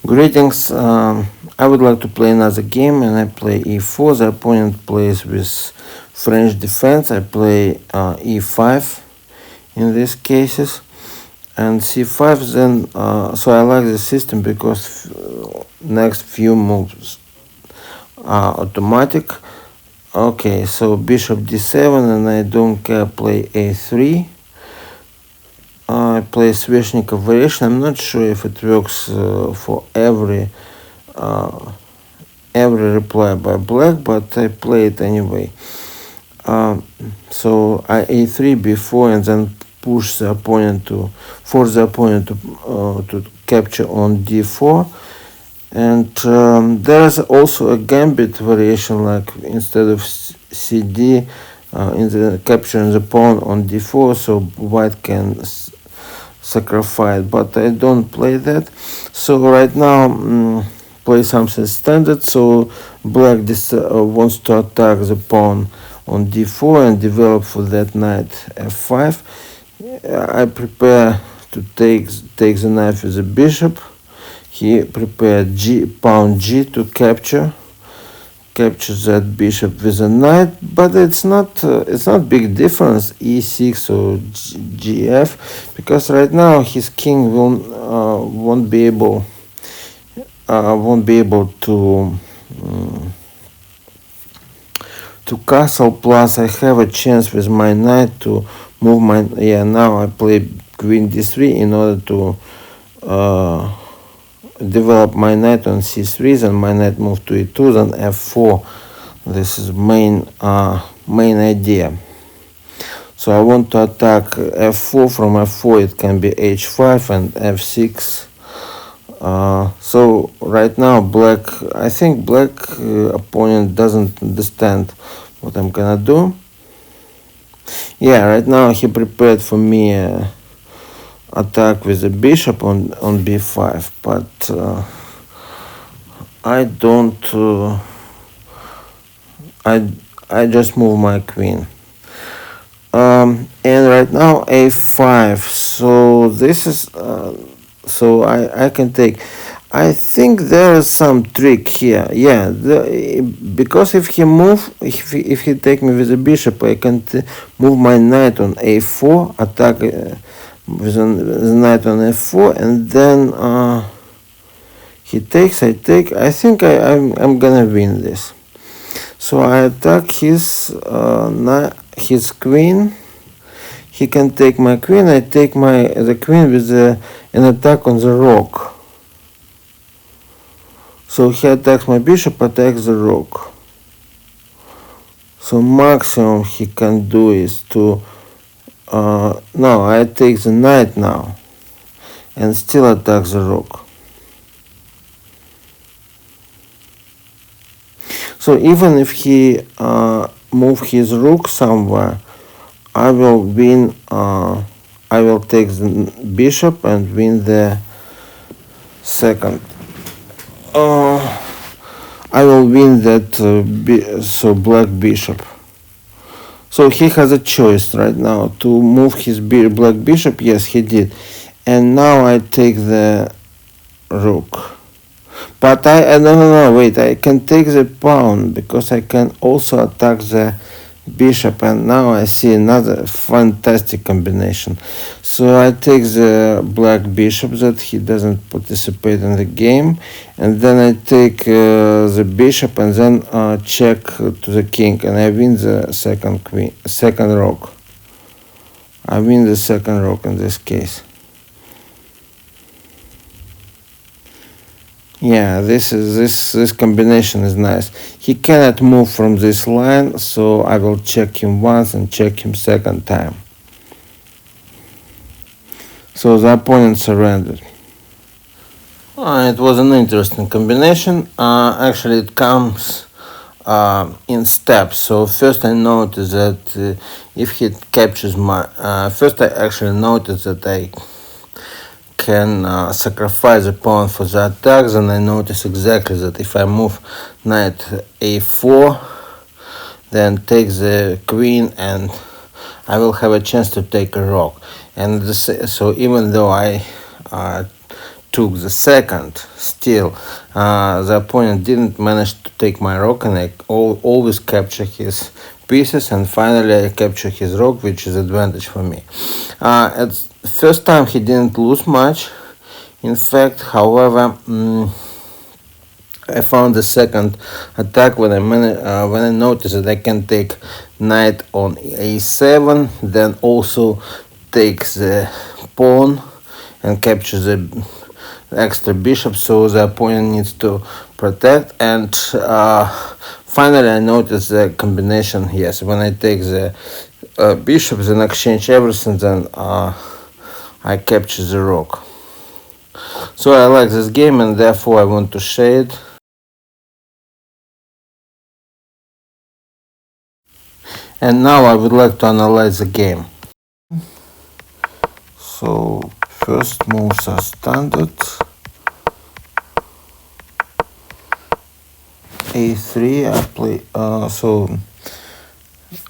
Greetings, I would like to play another game and I play e4. The opponent plays with French defense. I play e5 in these cases and c5 then, so I like the system because next few moves are automatic. Okay, so bishop d7 and I don't care, play a3. I play Sveshnikov variation. I'm not sure if it works for every reply by black, but I play it anyway. So I a3 before and then push the opponent to force the opponent to capture on d4. And there's also a gambit variation, like instead of cd in the capturing the pawn on d4, so white can sacrifice, but I don't play that. So right now play something standard. So black wants to attack the pawn on d4 and develop for that knight f5. I prepare to take the knight with the bishop. He prepared pawn g to capture that bishop with a knight, but it's not big difference, e6 or gf, because right now his king won't be able to castle. Plus I have a chance with my knight to move my now I play queen d3 in order to develop my knight on c3, then my knight move to e2, then f4. This is main idea. So I want to attack f4. From f4 it can be h5 and f6. So right now I think black opponent doesn't understand what I'm gonna do. Yeah, right now he prepared for me attack with the bishop on b5, but I don't. I just move my queen. And right now a5. So this is so I can take. I think there is some trick here. Yeah, because if he take me with the bishop, I can move my knight on a4, attack with the knight on f4, and then he takes, I take. I think I'm gonna win this. So I attack his queen. He can take my queen. I take the queen with an attack on the rook. So he attacks my bishop, attacks the rook. So maximum he can do is to no, I take the knight now and still attack the rook. So even if he move his rook somewhere, I will win. I will take the bishop and win the second. I will win that so black bishop. So he has a choice right now to move his black bishop. Yes, he did. And now I take the rook. But no, wait, I can take the pawn because I can also attack the bishop, and now I see another fantastic combination. So I take the black bishop that he doesn't participate in the game, and then I take the bishop and then check to the king, and I win the second rook. I win the second rook in this case. Yeah, this combination is nice. He cannot move from this line, so I will check him once and check him second time. So the opponent surrendered. It was an interesting combination. Actually, it comes in steps. So first I noticed that if he captures my... first I actually noticed that I can sacrifice the pawn for the attacks, and I notice exactly that if I move knight a4, then take the queen, and I will have a chance to take a rook. And so even though I took the second. Still, the opponent didn't manage to take my rook, and I always capture his pieces, and finally I capture his rook, which is advantage for me. At first time he didn't lose much. In fact, however, I found the second attack when I noticed that I can take knight on a7, then also take the pawn and capture the extra bishop, so the opponent needs to protect. And finally I noticed the combination. Yes, when I take the bishop, then exchange everything, then I capture the rook. So I like this game, and therefore I want to share it. And now I would like to analyze the game. So first moves are standard. A3 I play,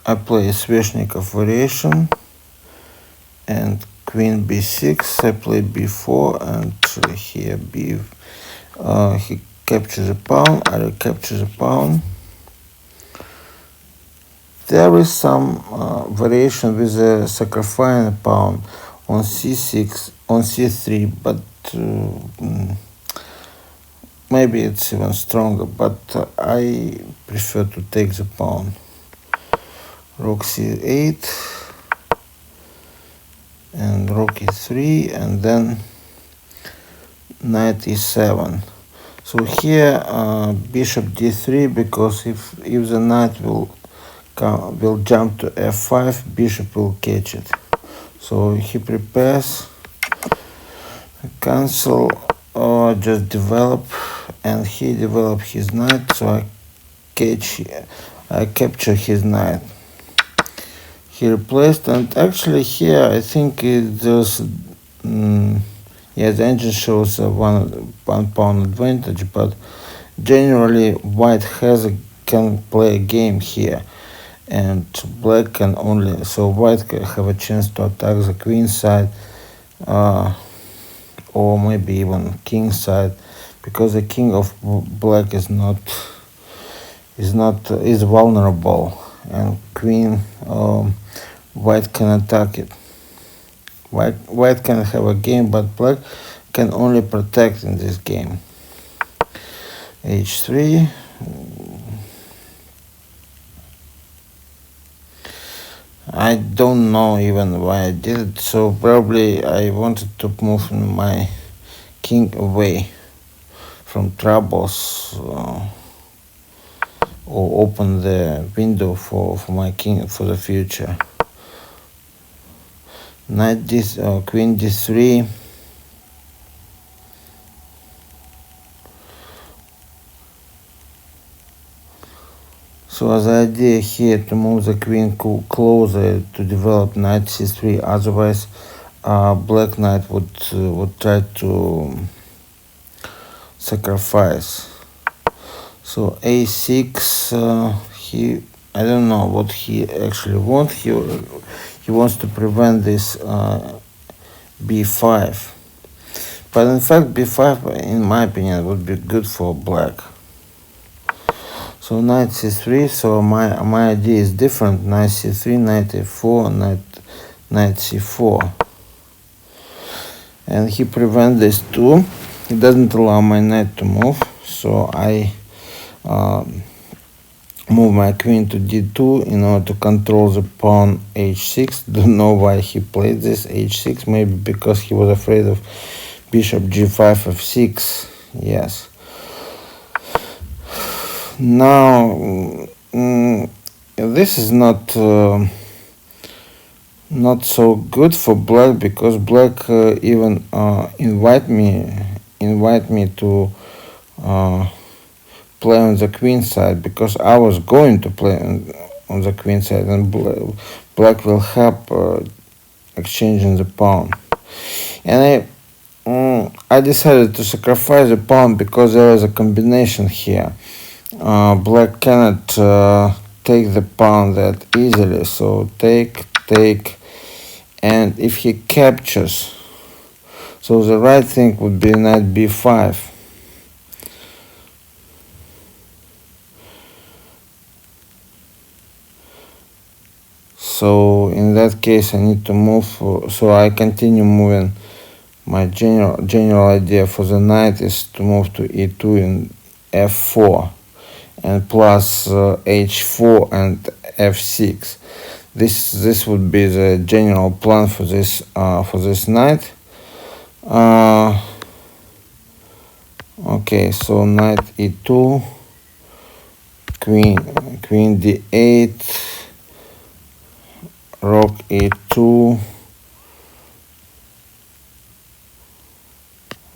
I play Sveshnikov variation, and queen b6 I play b4, and here he captures the pawn, I recapture the pawn. There is some variation with sacrificing a pawn on c6, on c3, but maybe it's even stronger, but I prefer to take the pawn. Rook c8 and rook e3, and then knight e7. So here bishop d3, because if the knight will jump to f5, bishop will catch it. So he prepares, cancel, or just develop, and he develop his knight, so I capture his knight. He replaced, and actually here I think there's yeah, the engine shows one pawn advantage, but generally white can play a game here, and black can only, so white can have a chance to attack the queen side, or maybe even king side, because the king of black is vulnerable, and queen white can attack it. White can have a game, but black can only protect in this game. h3. I don't know even why I did it, so probably I wanted to move my king away from troubles, or open the window for my king for the future. Knight queen d3. So the idea here to move the queen closer to develop knight c3. Otherwise, black knight would try to sacrifice. So a6. I don't know what he actually wants. He wants to prevent this b5. But in fact, b5, in my opinion, would be good for black. So knight c3. So my idea is different. Knight c3, knight a4, knight c4, and he prevents this too. He doesn't allow my knight to move. So I move my queen to d2 in order to control the pawn h6. Don't know why he played this h6. Maybe because he was afraid of bishop g5 f6. Yes. Now this is not so good for black, because black even invite me to play on the queen side, because I was going to play on the queen side, and black will help exchanging the pawn. And I decided to sacrifice the pawn because there is a combination here. Black cannot take the pawn that easily, so take, and if he captures, So the right thing would be knight b5. So in that case I need to move, so I continue moving. My general idea for the knight is to move to e2 and f4 and plus h4 and f6. This would be the general plan for this knight. Okay, so knight e2, queen d8, rook e2,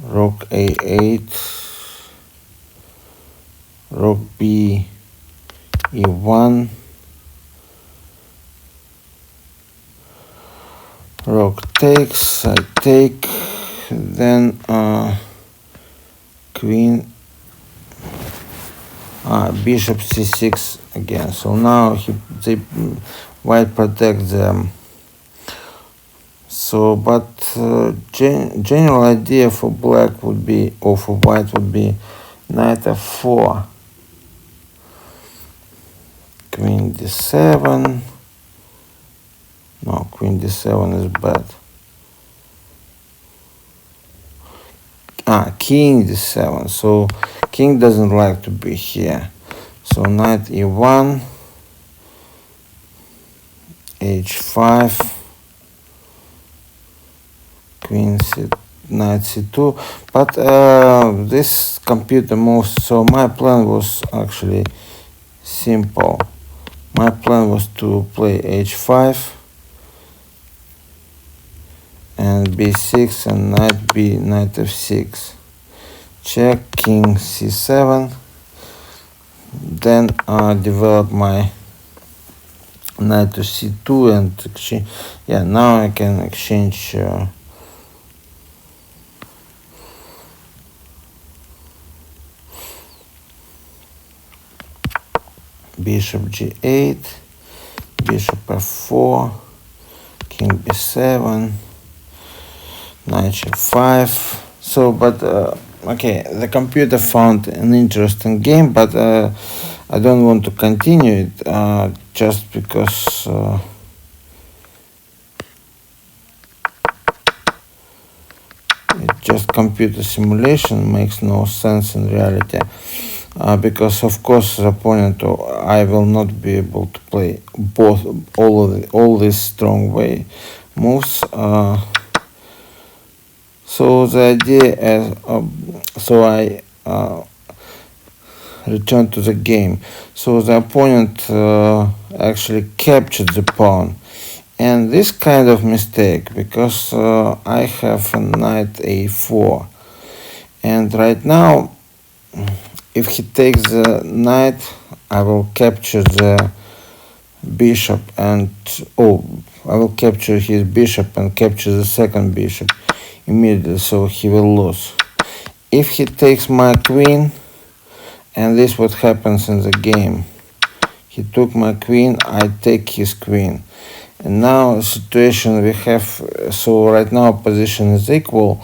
rook a8, rook b e1, rook takes, I take, then queen, bishop c6 again. So now white protects them. So, but general idea for black would be, or for white would be, knight f4, queen d7. No, queen d7 is bad. King d7. So king doesn't like to be here. So knight e1, h5, queen c, knight c2. But this computer moves. So my plan was actually simple. My plan was to play h5 and b6 and knight f6. Check, king c7. Then develop my knight to c2 and exchange. Yeah, now I can exchange bishop g8, bishop f4, king b7, knight f5. So, but okay, the computer found an interesting game, but I don't want to continue it just because it's just computer simulation, makes no sense in reality. Because of course the opponent, or I will not be able to play all these strong way moves. So the idea is, so I return to the game. So the opponent actually captured the pawn, and this kind of mistake, because I have a knight a4, and right now if he takes the knight, I will capture the bishop, and I will capture his bishop and capture the second bishop immediately, so he will lose. If he takes my queen, and this is what happens in the game, he took my queen, I take his queen, and now the situation we have, so right now position is equal.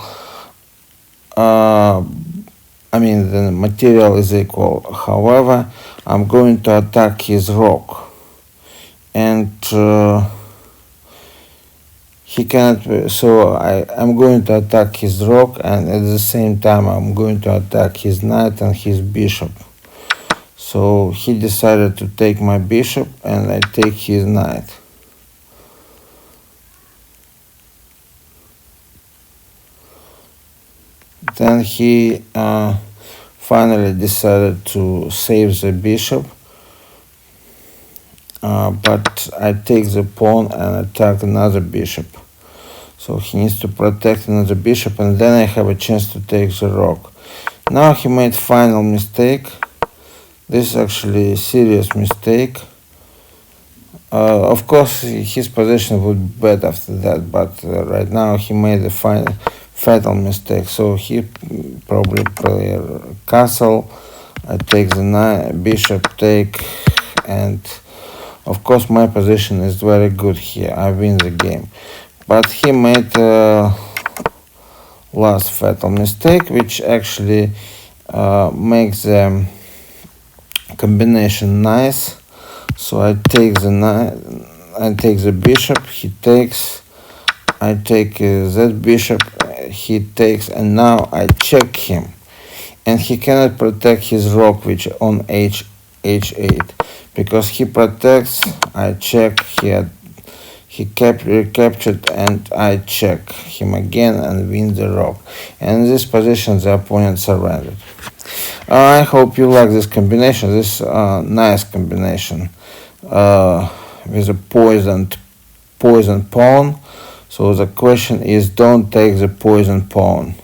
I mean, the material is equal. However, I'm going to attack his rook, and he cannot. So I'm going to attack his rook, and at the same time I'm going to attack his knight and his bishop. So he decided to take my bishop, and I take his knight. Then he finally decided to save the bishop, but I take the pawn and attack another bishop. So he needs to protect another bishop, and then I have a chance to take the rook. Now he made final mistake. This is actually a serious mistake. Of course, his position would be better after that, but right now he made a fatal mistake. So he probably play castle. I take the knight, bishop take, and of course my position is very good here. I win the game. But he made last fatal mistake, which actually makes the combination nice. So I take the bishop, he takes, I take that bishop, he takes, and now I check him, and he cannot protect his rook, which on h8, because he protects, I check, he recaptured, and I check him again and win the rook. And in this position the opponent surrendered. I hope you like this combination, this nice combination with a poisoned pawn. So the question is, don't take the poisoned pawn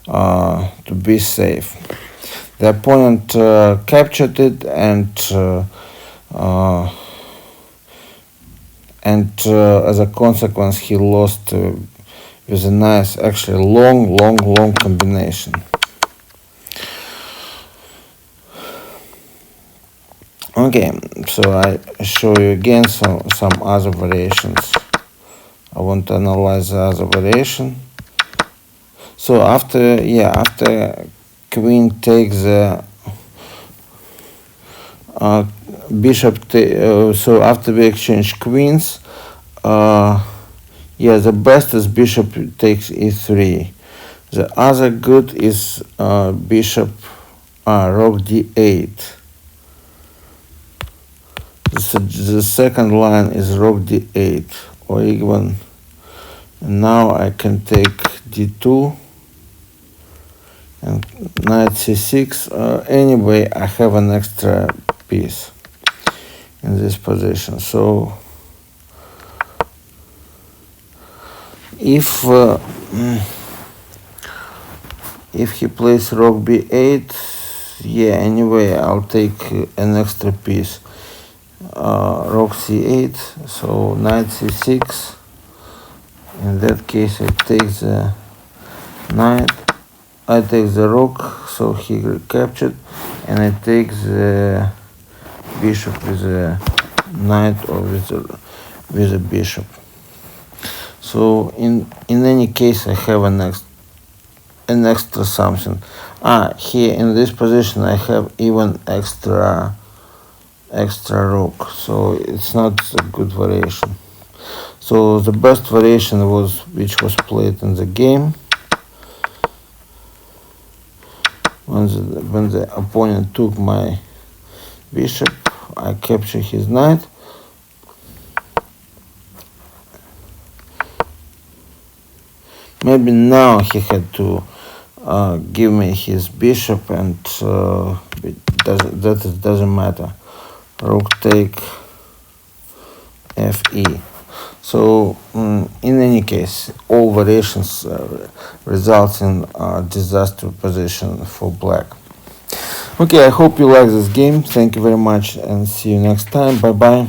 to be safe. The opponent captured it, and as a consequence he lost with a nice, actually long combination. Okay, so I show you again some other variations. I want to analyze the other variation. So after queen takes the bishop, so after we exchange queens, the best is bishop takes e3. The other good is bishop rook d8. The second line is rook d8, or even now I can take d2 and knight c6. Anyway, I have an extra piece in this position. So if he plays rook b8, anyway I'll take an extra piece. Rook c8, so knight c6. In that case I take the knight, I take the rook, so he recaptured, and I take the bishop with the knight or with the bishop. So in any case I have an extra something. Here in this position I have even extra rook, so it's not a good variation. So the best variation which was played in the game, when the opponent took my bishop, I capture his knight, maybe now he had to give me his bishop, and it doesn't matter. Rook take fe. So in any case, all variations results in a disaster position for black. Okay, I hope you like this game. Thank you very much, and see you next time. Bye bye.